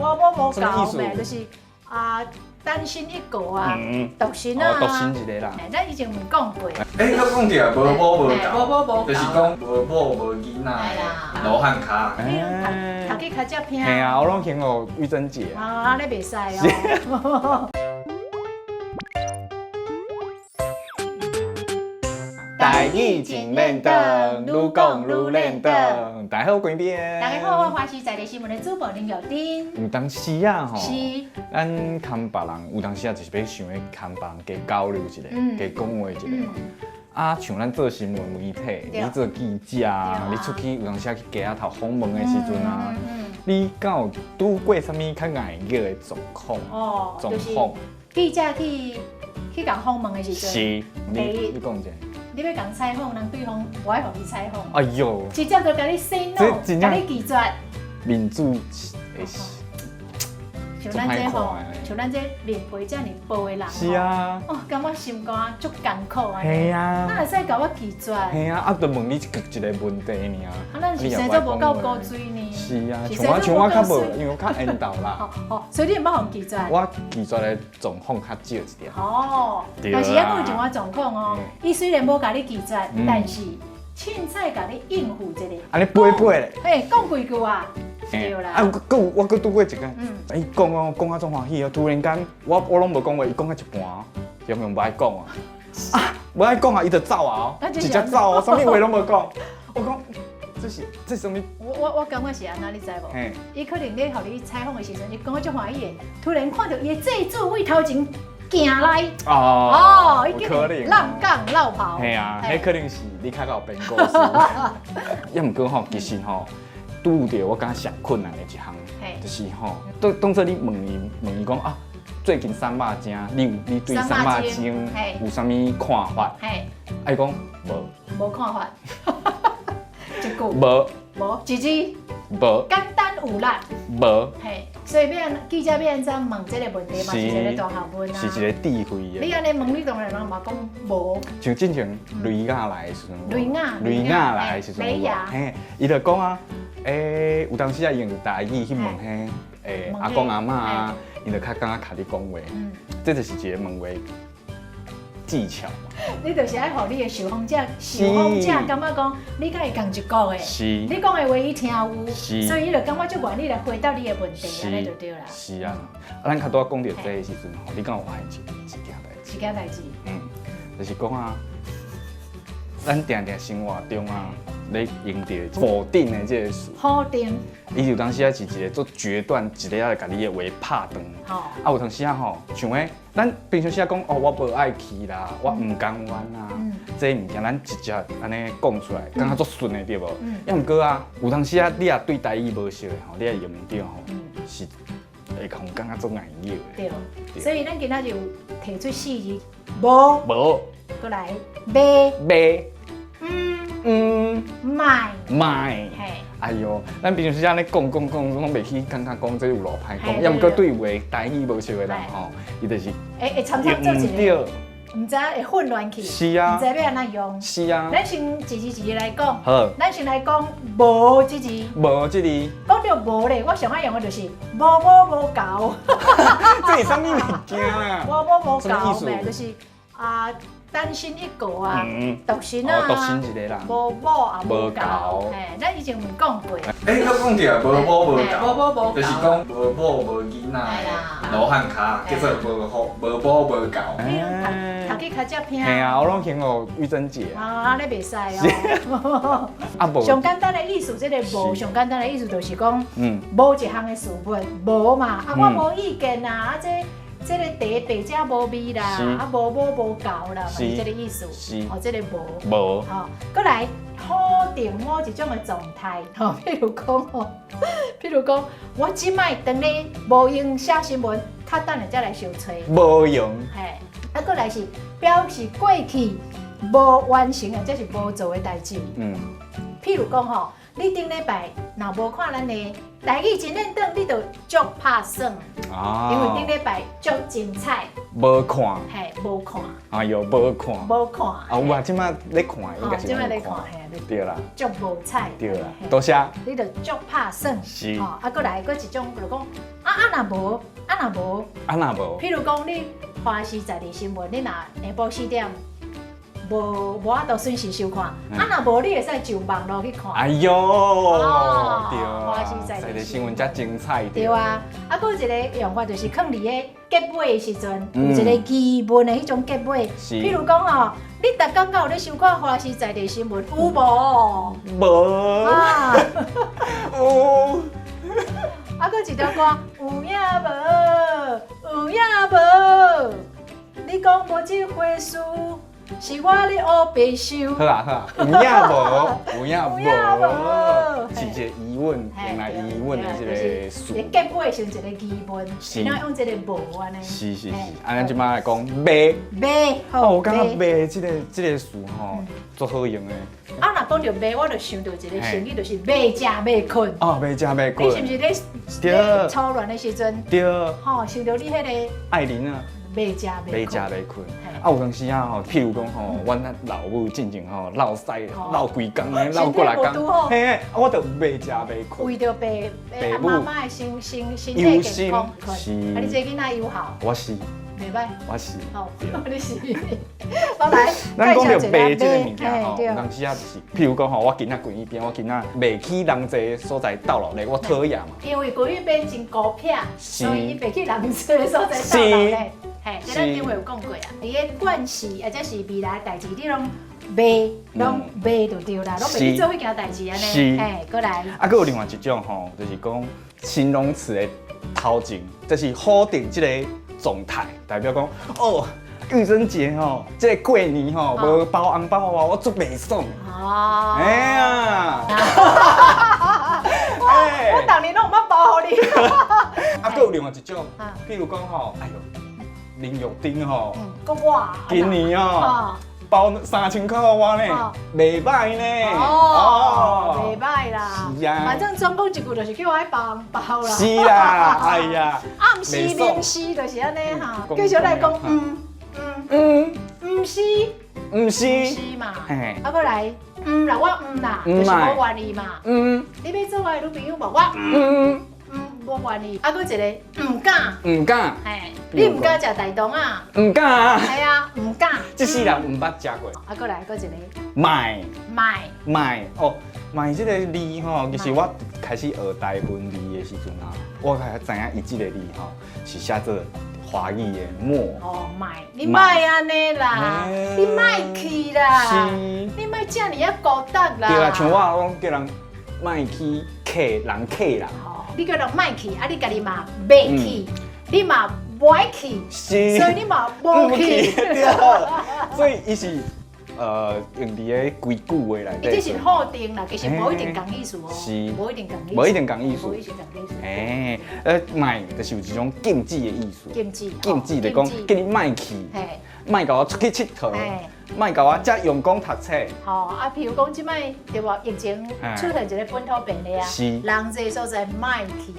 无搞什么意思咩，就是单身一个啊，独身啊。独身一个啦。咱以前唔讲过。你讲着无某无无搞，某无就是搞。讲无某无囡仔的罗汉脚。你拢读去较接听。嘿啊，我拢听过玉珍姐。安尼袂使哦。台语真练得，愈讲愈练得。大家好，贵宾。大家好，我花是在地新闻的主播林友丁。有当时啊吼，是。咱看别人，有当时啊就是要想要看别人加交流一下，加讲话一下。啊，像咱做新闻媒体，你做记者，你出去有当时啊去街仔头访问的时阵啊，你敢有拄过啥物较碍叫的状况？状况。记者去共访问的时阵，是，你讲一下。你要共采访，人对方不爱互你采访。哎呦，直接就甲你 say no，甲你拒绝。民主会像咱这吼，像咱这面皮这么薄的人，是啊，哦，感觉心肝足艰苦啊。系啊，哪会使甲我拒绝？系啊，就问你一个问题尔。咱是生做无够高水呢。是啊，像我较无，因为我较缘投啦。所以你毋捌互拒绝？我拒绝的状况较少一点。哦，但是也有一种状况哦，伊虽然无甲你拒绝，但是凊彩甲你应付一下。安尼背咧。嘿，讲几句啊。对啦。啊，我搁拄过一个，伊讲啊总欢喜哦，突然间我拢无讲话，伊讲到一半，用不爱讲啊，无爱讲啊，伊就走啊，直接走哦，啥物话拢无讲。我讲这什么？我感觉是安那，你知无？伊可能咧互你采访的时阵，伊讲啊足欢喜的，突然看到伊的这组位头前行来，伊可能浪杠绕跑。系啊，迄可能是你较有编故事。也毋过吼，其实吼。拄到我感觉上困难的一项，就是吼，当作你问伊讲啊，最近三肉蒸，你对三肉蒸有啥物看法？伊讲无看法，一句无一字无简单有力无，所以记者要安怎问这个问题嘛，是一个大学问啊，是一个智慧的。你安尼问，你当然嘛讲无。像之前雷亚来的时阵，雷亚来的时阵，伊就讲啊。有当时啊用台语去问阿公阿嬷啊，伊就较敢甲你讲话，这就是一个问话技巧嘛。你就是爱互你的受访者感觉讲，你甲伊共一国的，你讲的话伊听有，所以伊就感觉足愿意来回答你的问题，安尼就对啦。是啊，咱较多讲到这个时阵吼，你敢有发现一件代志？就是讲啊，咱定生活中啊。咧用到否定的这个词，否定，伊有当时啊是一个做决断，一个啊甲你的话拍断。有当时啊吼，像诶，咱平常时啊讲哦，我无爱去啦，我唔甘愿啦，这物件咱直接安尼讲出来，感觉足顺的对无？要毋过啊，有当时啊，你啊对台语无熟的吼，你啊用着吼，是会互感觉足难咬的。对，所以咱今仔就提出四字，无，过来，买。卖，哎呦，咱平常时安尼讲，拢袂去感觉讲这有路歹讲，要毋过对话台语无熟的人吼，伊就是会参差做一个，唔知会混乱去，是啊，唔知要安怎用，是啊，咱先一字一字来讲，好，咱先来讲无这字，无这字，讲到无咧，我上爱用的就是无搞，这是啥物物件啊？无搞咩，就是单身一个啊，独身啊，独身一个人，无某也无搞，咱以前唔讲过。你讲着无某无搞，就是讲无某无囡仔的罗汉脚，叫做无某无搞。你拢读去较接听。系啊，我拢听过玉珍姐。安尼袂使哦。无。上简单的意思，这个无上简单的意思就是讲，无一项的事物，无嘛，我无意见啊，这个茶白者无味啦，无够啦，是这个意思。是，这个无。过来否定某一种的状态，譬如讲，我即摆当咧无用写新闻，较等下再来小找。无用。过来是表示过去无完成的，这是无做的代志。譬如讲你顶礼拜若无看咱的台语真认真，你就足拍算，因为顶礼拜足精彩。无看，无看。哎呦，无看。无看。有啊，即摆咧看，应该是即摆咧看，对啦。足无彩。对啦，多谢。你就足拍算。是。过来，搁一种就讲，若无，譬如讲你花时在地新闻，你若下晡4点。无法度准时收看，若无你会使上网络去看。哎呦，对花时在地新闻才精彩。对啊，搁一个用法就是放伫个结尾的时阵，有一个疑问的迄种结尾。譬如讲吼，你逐工敢有咧收看花时在地新闻？有无？无。啊。有。搁一条歌，有影无？有影无？你讲无这回事？是我咧黑白想。好啊，有影无？有影无？是一个疑问，用来疑问的这个词。结尾是一个疑问，然后用这个无安尼。是，安尼即摆来讲卖。哦，我感觉卖这个词吼，足好用的。若讲到卖，我就想到一个成语，就是卖食卖困。哦，卖食卖困。你是毋是咧操乱的时阵？对。吼，想到你迄个艾琳啊。卖食卖困。有当时啊吼，譬如讲吼，阮老母进前吼落屎落规工咧，落过来工，嘿，我就卖食卖困。为着妈妈的身体健康，是。啊，你这囡仔友好。我是。袂歹。我是。哦，你是。我来。咱讲着卖这个物件吼，有当时啊就是，譬如讲吼，我囡仔滚一边，我囡仔卖去人济所在倒落来，我讨厌嘛。因为滚一边真高僻，所以卖去人济所在倒落来。嘿，这咱顶回有讲过啊，你个惯势或者是未来代志，你拢卖就对啦，拢袂去做迄件代志安尼。嘿，过来。啊，佫有另外一种吼，就是讲形容词的头前，就是否定这个状态，代表讲哦，玉珍节吼，这个过年吼无包红包我足袂爽。哦。哎呀。我当年拢有捌包互你。啊，佫有另外一种，譬如讲吼，哎呦。林玉丁吼，今年哦包3000块我呢，袂歹呢。哦，袂歹啦。是啊。反正总讲一句就是叫我爱包红包啦。是啦，哎呀。啊，毋是明示就是安尼哈。继续来讲，毋是嘛。啊，搁来，啦，我啦，就是无愿意嘛。你要做我的女朋友无？我无愿意，啊，搁一个唔敢，嘿，你唔敢食大肠啊？唔敢，系啊，唔敢。这世人唔捌食过。啊，搁来，搁一个卖哦，卖这个字吼，其实我开始学台文字的时阵啊，我才知影伊这个字吼是写做华语的墨。哦，卖，你卖安尼啦，你卖去啦，你卖这尔啊高档啦。对啦，像我讲叫人卖去客人客啦。你叫人卖去，啊，你家己嘛卖去，你嘛买去，所以你嘛无去。所以伊是用伫个规矩话来。伊这是否定啦，其实无一定讲意思哦。是。无一定讲意思。无一定讲意思。无一定讲意思。哎，卖就是有一种禁止的意思。禁止就讲叫你卖去，卖甲我出去佚佗。卖甲我遮用功读册。吼啊，譬如讲即摆对无疫情出现一个本土病例啊，人济所在卖去，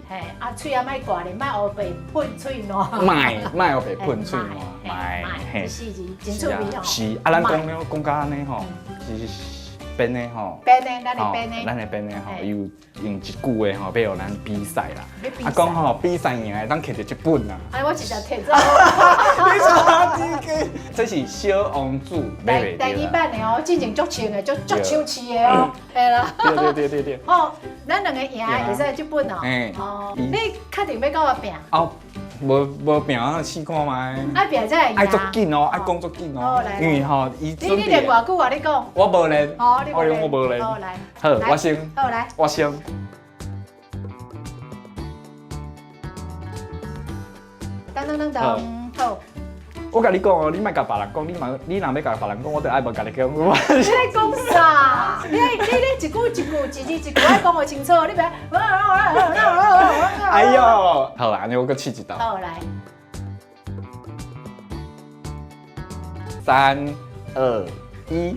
嘿啊嘴啊卖挂咧，卖黑白喷嘴烂，卖黑白喷嘴烂，卖嘿，是真趣味吼。是啊，咱讲甲安尼吼，是编的吼，咱的编的吼，有用一句话吼，要互咱比赛啦。啊，讲吼比赛赢的，咱摕到一本啦。哎，我直接摕走。你啥子个？这是小王子买袂到。第二版的哦，之前足穿的，足手刺的哦，系啦。对。哦，咱两个赢会使这本哦。哦，你确定要跟我拼？哦，无拼啊，试看卖。爱拼才会赢。爱足紧哦，爱讲足紧哦。因为吼，伊准备。你练偌久啊？你讲。我无练。我无练。好来。好，我先。好来。我先。噔，好。我甲你讲哦，你莫甲别人讲，你若要甲别人讲，我就爱无甲你讲。你在讲啥？你一句，一字爱讲个清楚，你别。哎呦，好啦，安尼我搁试一道。好来。3、2、1。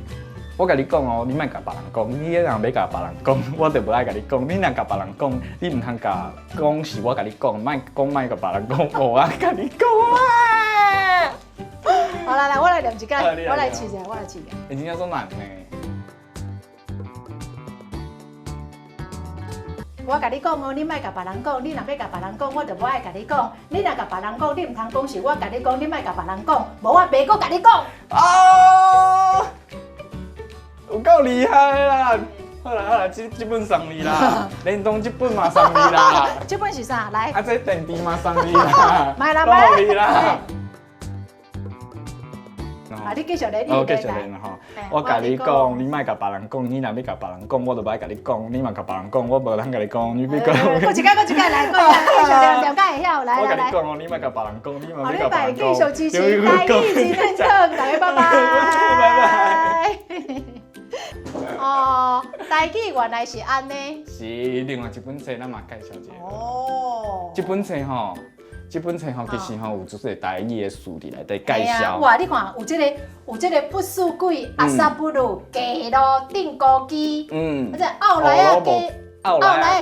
我甲你讲哦，你莫甲别人讲，你若要甲别人讲，我就无爱甲你讲。你若甲别人讲，你唔通甲讲是我甲你讲，莫甲别人讲，我爱甲你讲啊！好来，我来念一个，我来试一下。你真正说难呢？我甲你讲哦，你莫甲别人讲，你若要甲别人讲，我就无爱甲你讲。你若甲别人讲，你唔通讲是我甲你讲，你莫甲别人讲，无我袂阁甲你讲。啊！有够厉害啦！好啦，这本送你啦，联动这本嘛送你啦。这本是啥？来。啊，这电池嘛送你啦。买啦，送你啦。啊，你继续来，继续来吼。我甲你讲，你莫甲别人讲，你若要甲别人讲，我就无爱甲你讲。你莫甲别人讲，我无通甲你讲。你要讲。过一届，来，过一届，继续条解会晓，来。我甲你讲哦，你莫甲别人讲，你莫甲别人讲。好，你继续支持台语真认真，大家拜拜。拜拜。哦，台语原来是安尼。是，另外一本册咱嘛介绍一下。哦。这本册吼，其实吼有做些台语的词伫内底介绍。哇，你看有这个不输鬼阿萨布鲁鸡咯顶高机，或者后来啊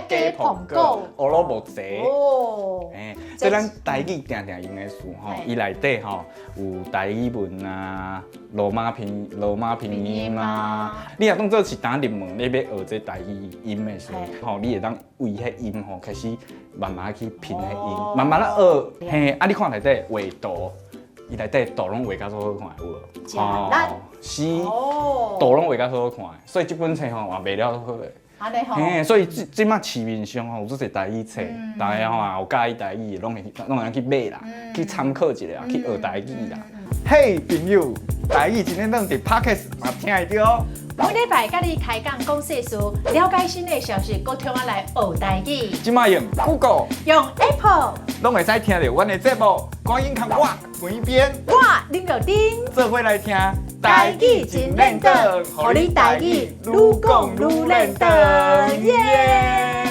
鸡捧狗，乌罗无济。哦。这咱台语常用的词吼，伊内底吼有台语文啊、罗马拼音啊。你若当做是打入门，你要学这台语音的时候，吼，你会当为迄音吼开始慢慢去拼迄音，慢慢啊学。嘿，啊，你看内底画图，伊内底图拢画甲足好看有无？哦，是，图拢画甲足好看，所以这本册吼也卖了好个。安尼吼，所以即马市面上吼有做些台语册，大家吼有介意台语，拢会去买啦，去参考一下，去学台语啦。嘿，朋友，台语今天当伫 Podcast 嘛听会到哦。每礼拜甲你开讲讲世事，了解新的消息，搁听我来学台语。即马用 Google， 用 Apple， 拢会使听到阮的节目。赶紧看我每边，我林小丁，做伙来听台语真认真，互你台语愈讲愈认真，耶！